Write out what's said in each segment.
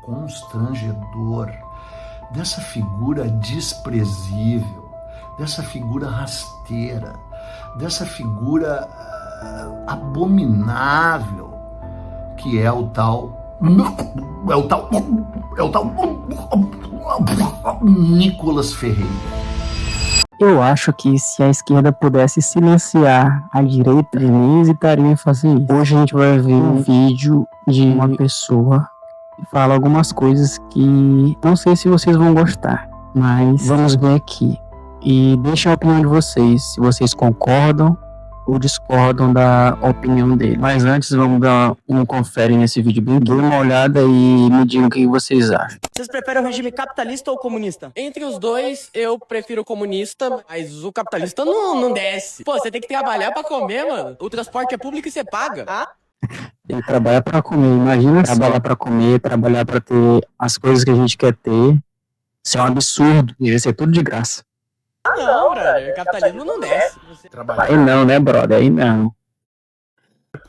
constrangedor, dessa figura desprezível, dessa figura rasteira, dessa figura abominável que é o tal Nicolas Ferreira. Eu acho que se a esquerda pudesse silenciar a direita, eles hesitariam em fazer isso. Hoje a gente vai ver um vídeo de uma pessoa que fala algumas coisas que não sei se vocês vão gostar, mas vamos ver aqui. E deixem a opinião de vocês, se vocês concordam ou discordam da opinião dele. Mas antes, vamos dar um confere nesse vídeo bem. Dê uma olhada e me digam o que vocês acham. Vocês preferem o regime capitalista ou comunista? Entre os dois, eu prefiro o comunista, mas o capitalista não desce. Pô, você tem que trabalhar pra comer, mano. O transporte é público e você paga. Ele trabalha pra comer, imagina trabalhar pra comer, trabalhar pra ter as coisas que a gente quer ter. Isso é um absurdo, devia ser tudo de graça. Não, brother, o capitalismo não desce. Aí não, né, brother? Aí não.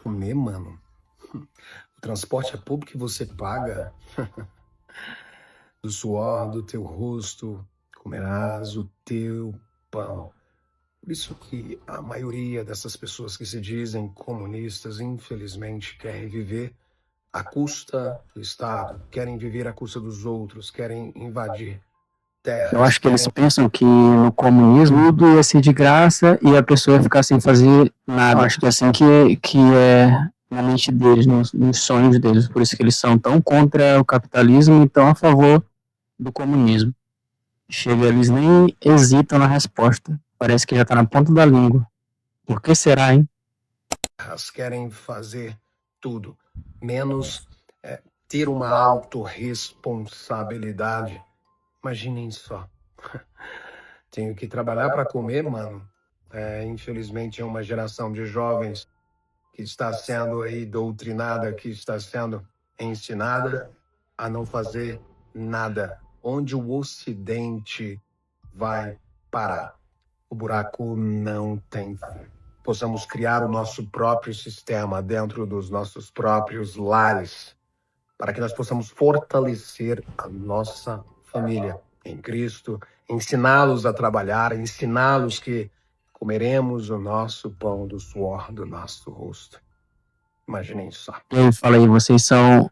Comer, mano. O transporte é público e você paga. Do suor do teu rosto comerás o teu pão. Por isso que a maioria dessas pessoas que se dizem comunistas, infelizmente, querem viver à custa do Estado, querem viver à custa dos outros, querem invadir terras. Eu acho que eles pensam que no comunismo tudo ia ser de graça e a pessoa ia ficar sem fazer nada. Eu acho que é assim que é na mente deles, nos sonhos deles. Por isso que eles são tão contra o capitalismo e tão a favor do comunismo. Chega, eles nem hesitam na resposta. Parece que já tá na ponta da língua. Por que será, hein? Elas querem fazer tudo, menos ter uma autorresponsabilidade. Imaginem só. Tenho que trabalhar para comer, mano. Infelizmente é uma geração de jovens que está sendo aí doutrinada, que está sendo ensinada a não fazer nada. Onde o Ocidente vai parar? O buraco não tem fim. Possamos criar o nosso próprio sistema dentro dos nossos próprios lares, para que nós possamos fortalecer a nossa família em Cristo, ensiná-los a trabalhar, ensiná-los que comeremos o nosso pão do suor do nosso rosto. Imaginem só. Eu falei, vocês são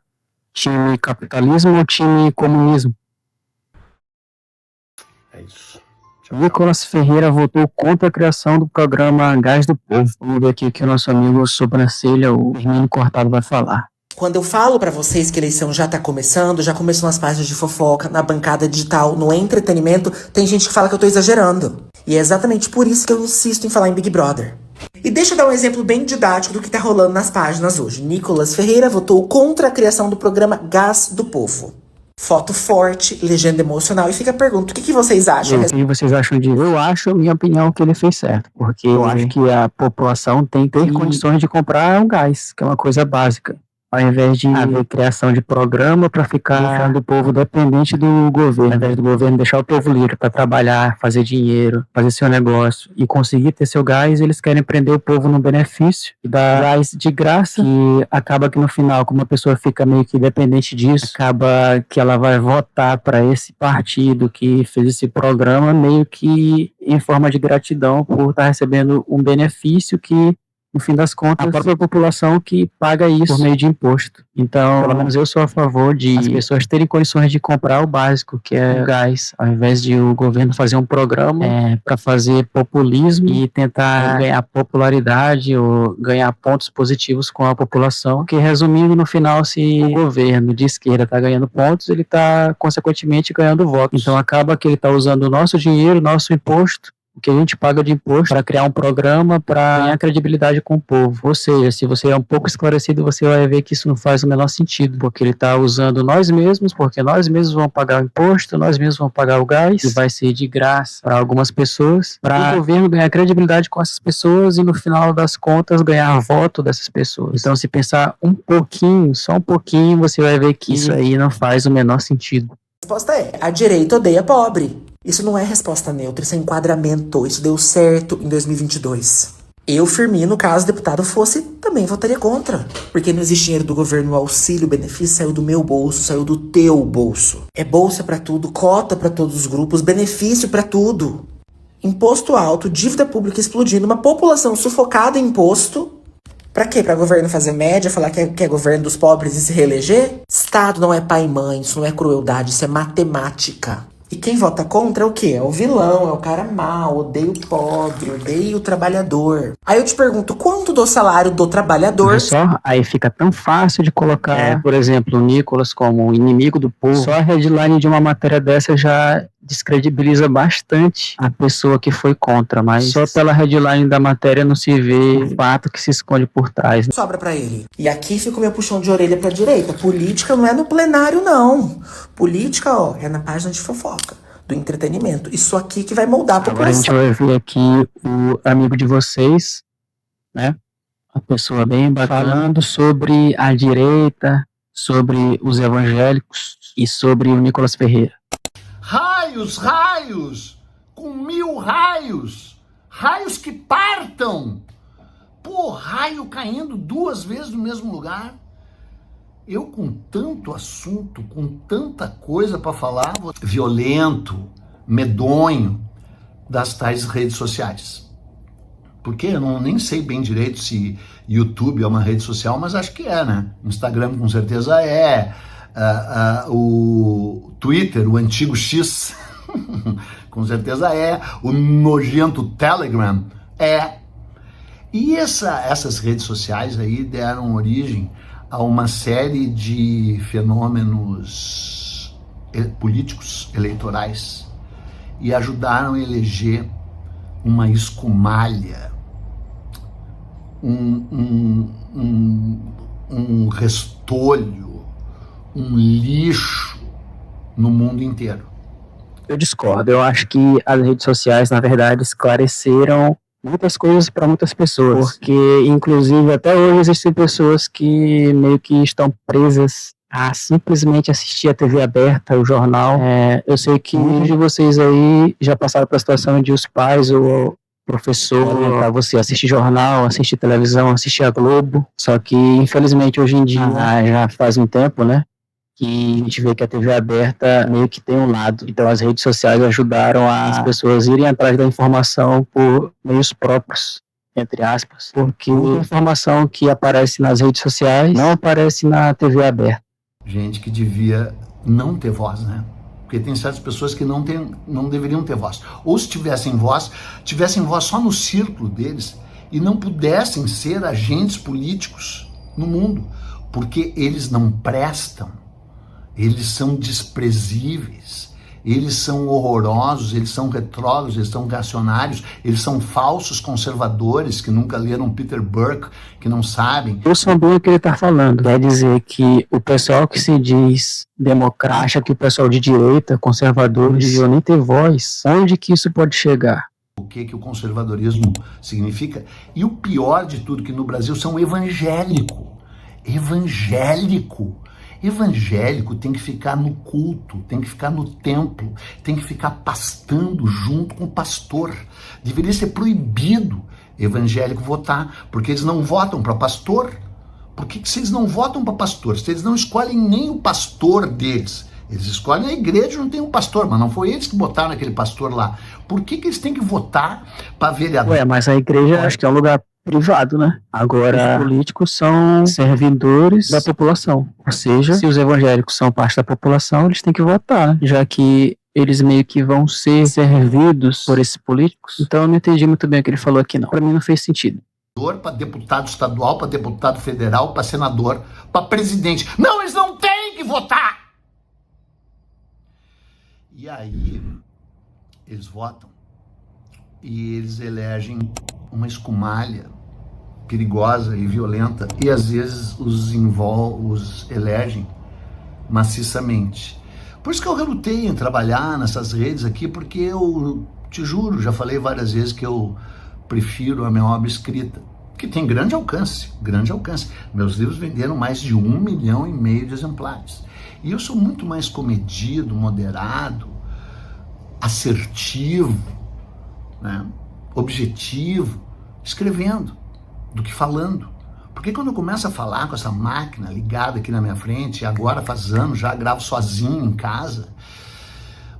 time capitalismo ou time comunismo? É isso. Nicolas Ferreira votou contra a criação do programa Gás do Povo. Vamos ver aqui o que o nosso amigo Sobrancelha, o Hermínio Cortado, vai falar. Quando eu falo pra vocês que a eleição já tá começando, já começou nas páginas de fofoca, na bancada digital, no entretenimento, tem gente que fala que eu tô exagerando. E é exatamente por isso que eu insisto em falar em Big Brother. E deixa eu dar um exemplo bem didático do que tá rolando nas páginas hoje. Nicolas Ferreira votou contra a criação do programa Gás do Povo. Foto forte, legenda emocional. E fica a pergunta, o que vocês acham? O que vocês acham disso? Eu acho, minha opinião, que ele fez certo. Porque eu acho que a população tem que ter condições de comprar um gás, que é uma coisa básica. Ao invés de haver criação de programa para ficar deixando o povo dependente do governo. Ao invés do governo deixar o povo livre para trabalhar, fazer dinheiro, fazer seu negócio e conseguir ter seu gás, eles querem prender o povo no benefício e dar gás de graça, que acaba que no final, como a pessoa fica meio que dependente disso, acaba que ela vai votar para esse partido que fez esse programa meio que em forma de gratidão por estar recebendo um benefício que, no fim das contas, a própria população que paga isso por meio de imposto. Então, pelo menos eu sou a favor de as pessoas terem condições de comprar o básico, que é o gás, ao invés de o governo fazer um programa para fazer populismo e tentar ganhar popularidade ou ganhar pontos positivos com a população. Porque, resumindo, no final, se o governo de esquerda está ganhando pontos, ele está, consequentemente, ganhando votos. Então, acaba que ele está usando o nosso dinheiro, o nosso imposto, o que a gente paga de imposto, para criar um programa para ganhar credibilidade com o povo. Ou seja, se você é um pouco esclarecido, você vai ver que isso não faz o menor sentido, porque ele está usando nós mesmos, porque nós mesmos vamos pagar o imposto, nós mesmos vamos pagar o gás, e vai ser de graça para algumas pessoas, para o governo ganhar credibilidade com essas pessoas e no final das contas ganhar voto dessas pessoas. Então, se pensar um pouquinho, só um pouquinho, você vai ver que isso aí não faz o menor sentido. A resposta é, a direita odeia pobre. Isso não é resposta neutra, isso é enquadramento. Isso deu certo em 2022. Eu, Firmino, caso o deputado fosse, também votaria contra. Porque não existe dinheiro do governo, o auxílio, o benefício saiu do meu bolso, saiu do teu bolso. É bolsa pra tudo, cota pra todos os grupos, benefício pra tudo. Imposto alto, dívida pública explodindo, uma população sufocada em imposto. Pra quê? Pra governo fazer média, falar que é governo dos pobres e se reeleger? Estado não é pai e mãe, isso não é crueldade, isso é matemática. E quem vota contra é o quê? É o vilão, é o cara mau, odeia o pobre, odeia o trabalhador. Aí eu te pergunto, quanto do salário do trabalhador... Só aí fica tão fácil de colocar, por exemplo, o Nicolas como inimigo do povo. Só a headline de uma matéria dessa já descredibiliza bastante a pessoa que foi contra, mas só pela headline da matéria não se vê o fato que se esconde por trás, né? Sobra pra ele. E aqui fica o meu puxão de orelha pra direita. Política não é no plenário, não. Política, ó, é na página de fofoca, do entretenimento. Isso aqui que vai moldar a Agora a gente população. vai ver aqui o amigo de vocês, né? Uma pessoa bem bacana, falando sobre a direita, sobre os evangélicos e sobre o Nicolas Ferreira. Raios, raios! Com 1000 raios! Raios que partam! Pô, raio caindo 2 vezes no mesmo lugar. Eu com tanto assunto, com tanta coisa para falar, violento, medonho, das tais redes sociais. Porque eu nem sei bem direito se YouTube é uma rede social, mas acho que é, né? Instagram com certeza é. O Twitter, o antigo X, com certeza é. O nojento Telegram é. E essas redes sociais aí deram origem a uma série de fenômenos políticos, eleitorais, e ajudaram a eleger uma escumalha, um restolho, um lixo no mundo inteiro. Eu discordo. Eu acho que as redes sociais, na verdade, esclareceram muitas coisas para muitas pessoas. Porque, inclusive, até hoje existem pessoas que meio que estão presas a simplesmente assistir a TV aberta, o jornal. Eu sei que muitos de vocês aí já passaram pela situação de os pais ou professor para você assistir jornal, assistir televisão, assistir a Globo. Só que, infelizmente, hoje em dia, já faz um tempo, né? Que a gente vê que a TV aberta meio que tem um lado. Então as redes sociais ajudaram as pessoas irem atrás da informação por meios próprios, entre aspas. Porque a informação que aparece nas redes sociais não aparece na TV aberta. Gente que devia não ter voz, né? Porque tem certas pessoas que não deveriam ter voz. Ou se tivessem voz só no círculo deles e não pudessem ser agentes políticos no mundo. Porque eles não prestam. Eles são desprezíveis, eles são horrorosos, eles são retrógrados, eles são reacionários, eles são falsos conservadores que nunca leram Peter Burke, que não sabem. Eu sou bem o que ele está falando. Quer dizer que o pessoal que se diz democrata acha que o pessoal de direita, conservador, não devia nem ter voz. Onde que isso pode chegar? O que o conservadorismo significa? E o pior de tudo, que no Brasil são evangélico. Evangélico tem que ficar no culto, tem que ficar no templo, tem que ficar pastando junto com o pastor. Deveria ser proibido evangélico votar, porque eles não votam para pastor. Por que vocês não votam para pastor? Se eles não escolhem nem o pastor deles, eles escolhem a igreja, não tem um pastor, mas não foi eles que botaram aquele pastor lá. Por que eles têm que votar para vereador? Mas a igreja acho que é um lugar privado, né? Agora, os políticos são servidores da população. Ou seja, se os evangélicos são parte da população, eles têm que votar, né? Já que eles meio que vão ser servidos por esses políticos. Então eu não entendi muito bem o que ele falou aqui, não. Pra mim não fez sentido. Para deputado estadual, para deputado federal, para senador, para presidente. Não, eles não têm que votar! E aí, eles votam e eles elegem uma escumalha perigosa e violenta, e às vezes os elegem maciçamente. Por isso que eu relutei em trabalhar nessas redes aqui, porque eu te juro, já falei várias vezes que eu prefiro a minha obra escrita, que tem grande alcance. Meus livros venderam mais de 1,5 milhão de exemplares. E eu sou muito mais comedido, moderado, assertivo, né? Objetivo escrevendo do que falando. Porque quando eu começo a falar com essa máquina ligada aqui na minha frente, e agora faz anos já gravo sozinho em casa,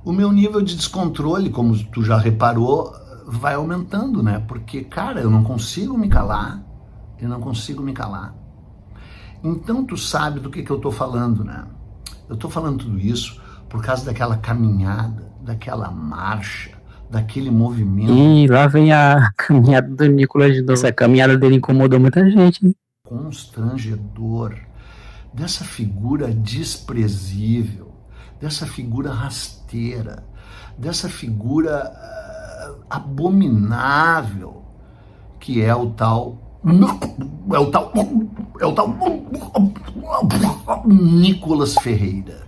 o meu nível de descontrole, como tu já reparou, vai aumentando, né? Porque, cara, eu não consigo me calar. Então tu sabe do que eu tô falando, né? Eu tô falando tudo isso por causa daquela caminhada, daquela marcha, daquele movimento. E lá vem a caminhada do Nicolas de novo. Essa caminhada dele incomodou muita gente, hein? Constrangedor, dessa figura desprezível, dessa figura rasteira, dessa figura abominável, que é o tal Nicolas Ferreira.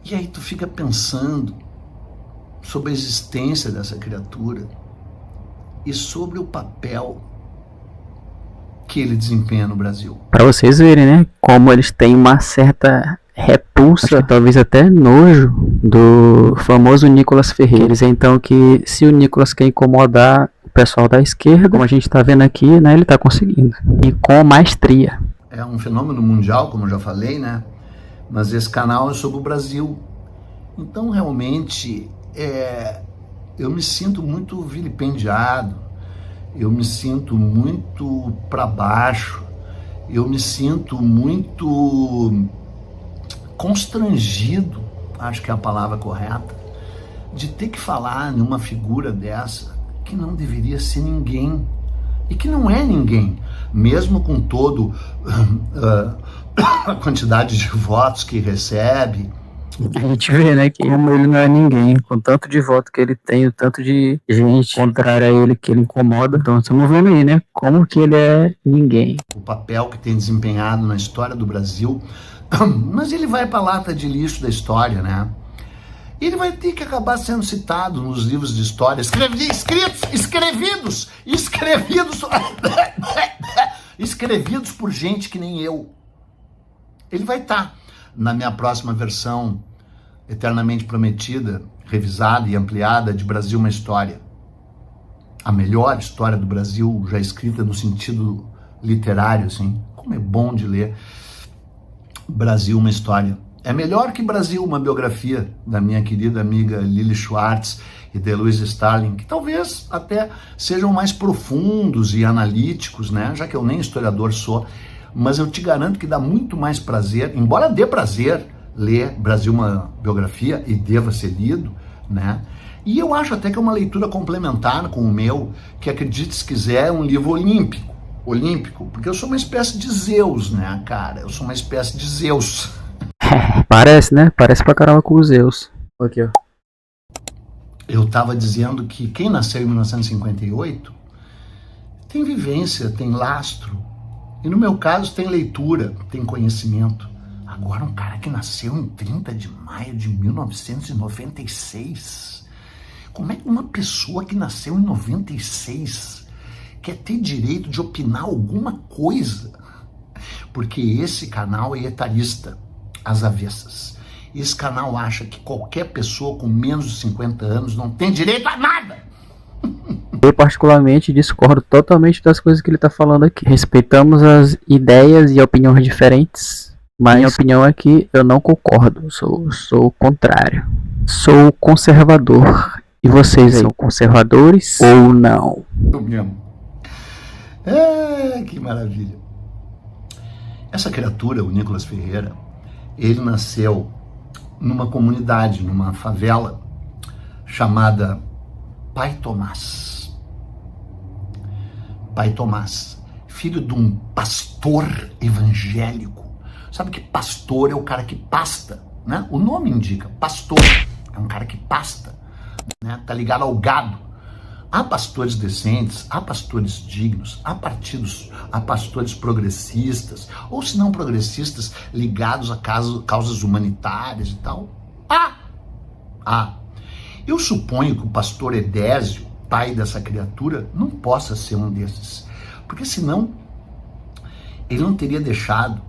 E aí tu fica pensando sobre a existência dessa criatura e sobre o papel que ele desempenha no Brasil. Pra vocês verem, né, como eles têm uma certa repulsa, talvez até nojo, do famoso Nicolas Ferreira. Então que se o Nicolas quer incomodar o pessoal da esquerda, como a gente tá vendo aqui, né, ele tá conseguindo. E com maestria. É um fenômeno mundial, como eu já falei, né? Mas esse canal é sobre o Brasil. Então, realmente, eu me sinto muito vilipendiado, eu me sinto muito para baixo, eu me sinto muito constrangido, acho que é a palavra correta, de ter que falar numa figura dessa que não deveria ser ninguém e que não é ninguém, mesmo com todo a quantidade de votos que recebe. A gente vê, né, que como ele não é ninguém, com tanto de voto que ele tem, o tanto de gente contrária a ele que ele incomoda. Então estamos vendo aí, né, como que ele é ninguém. O papel que tem desempenhado na história do Brasil, mas ele vai para a lata de lixo da história, né? Ele vai ter que acabar sendo citado nos livros de história, escrevidos por gente que nem eu. Ele vai estar na minha próxima versão eternamente prometida, revisada e ampliada de Brasil uma História. A melhor história do Brasil já escrita no sentido literário, assim. Como é bom de ler Brasil uma História. É melhor que Brasil uma biografia da minha querida amiga Lili Schwartz e de Louise Starling, que talvez até sejam mais profundos e analíticos, né? Já que eu nem historiador sou, mas eu te garanto que dá muito mais prazer, embora dê prazer ler Brasil uma biografia e deva ser lido, né? E eu acho até que é uma leitura complementar com o meu, que acredite se quiser, é um livro olímpico, porque eu sou uma espécie de Zeus, né, cara? Eu sou uma espécie de Zeus. Parece, né? Parece pra caramba com os Zeus. Aqui, ó. Eu tava dizendo que quem nasceu em 1958 tem vivência, tem lastro. E no meu caso tem leitura, tem conhecimento. Agora um cara que nasceu em 30 de maio de 1996. Como é que uma pessoa que nasceu em 96 quer ter direito de opinar alguma coisa? Porque esse canal é etarista, às avessas. Esse canal acha que qualquer pessoa com menos de 50 anos não tem direito a nada. Eu particularmente discordo totalmente das coisas que ele tá falando aqui. Respeitamos as ideias e opiniões diferentes, mas minha opinião é que eu não concordo, sou o contrário. Sou conservador. E vocês são conservadores ou não? Eu mesmo. Que maravilha. Essa criatura, o Nicolas Ferreira, ele nasceu numa comunidade, numa favela chamada Pai Tomás. Pai Tomás, filho de um pastor evangélico. Sabe que pastor é o cara que pasta, né? O nome indica, pastor é um cara que pasta, né? Tá ligado ao gado. Há pastores decentes, há pastores dignos, há pastores progressistas, ou se não progressistas, ligados a causas humanitárias e tal. Eu suponho que o pastor Edésio, pai dessa criatura, não possa ser um desses. Porque senão, ele não teria deixado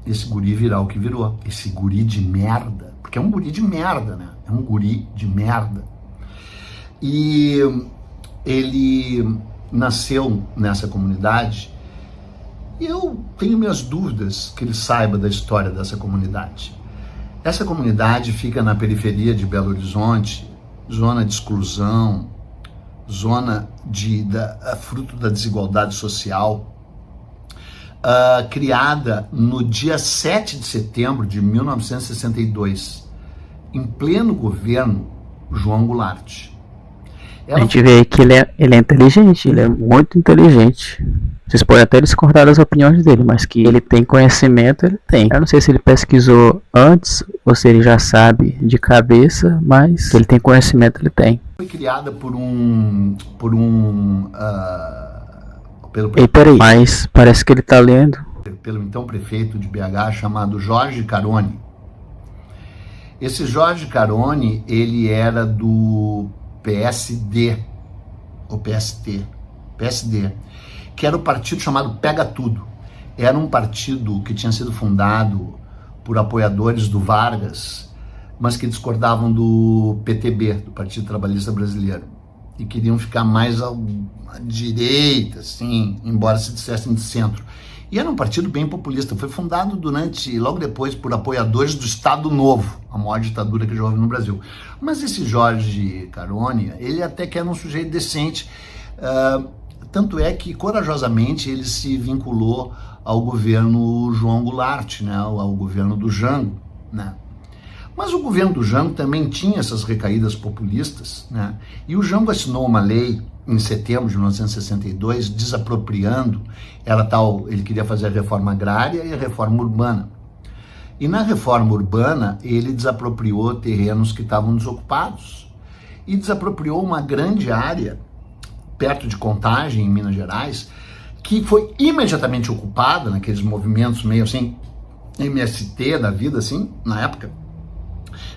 esse guri virar o que virou. Esse guri de merda. Porque é um guri de merda, né? É um guri de merda. E ele nasceu nessa comunidade e eu tenho minhas dúvidas que ele saiba da história dessa comunidade. Essa comunidade fica na periferia de Belo Horizonte, zona de exclusão, zona fruto da desigualdade social, criada no dia 7 de setembro de 1962, em pleno governo João Goulart. A gente vê que ele é inteligente, ele é muito inteligente. Vocês podem até discordar das opiniões dele, mas que ele tem conhecimento, ele tem. Eu não sei se ele pesquisou antes ou se ele já sabe de cabeça, mas que ele tem conhecimento, ele tem. Foi criada Ei, peraí, mas parece que ele tá lendo. Pelo então prefeito de BH chamado Jorge Caroni. Esse Jorge Caroni, ele era do PSD, ou PSD, que era o partido chamado Pega Tudo. Era um partido que tinha sido fundado por apoiadores do Vargas, mas que discordavam do PTB, do Partido Trabalhista Brasileiro, e queriam ficar mais à direita, assim, embora se dissessem de centro. E era um partido bem populista. Foi fundado logo depois, por apoiadores do Estado Novo, a maior ditadura que já houve no Brasil. Mas esse Jorge Caroni, ele até que era um sujeito decente, tanto é que, corajosamente, ele se vinculou ao governo João Goulart, né, ao governo do Jango, né. Mas o governo do Jango também tinha essas recaídas populistas, né, e o Jango assinou uma lei em setembro de 1962, desapropriando, ele queria fazer a reforma agrária e a reforma urbana. E na reforma urbana, ele desapropriou terrenos que estavam desocupados e desapropriou uma grande área, perto de Contagem, em Minas Gerais, que foi imediatamente ocupada, naqueles movimentos meio assim, MST da vida, assim, na época,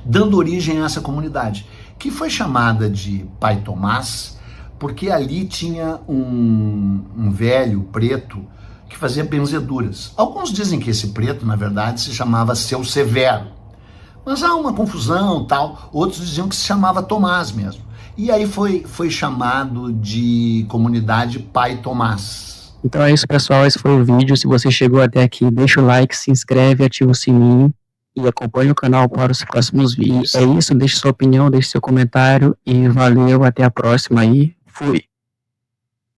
dando origem a essa comunidade, que foi chamada de Pai Tomás, porque ali tinha um velho preto que fazia benzeduras. Alguns dizem que esse preto, na verdade, se chamava Seu Severo. Mas há uma confusão, tal. Outros diziam que se chamava Tomás mesmo. E aí foi chamado de comunidade Pai Tomás. Então é isso, pessoal. Esse foi o vídeo. Se você chegou até aqui, deixa o like, se inscreve, ativa o sininho e acompanhe o canal para os próximos vídeos. É isso, deixe sua opinião, deixe seu comentário e valeu, até a próxima aí. Fui!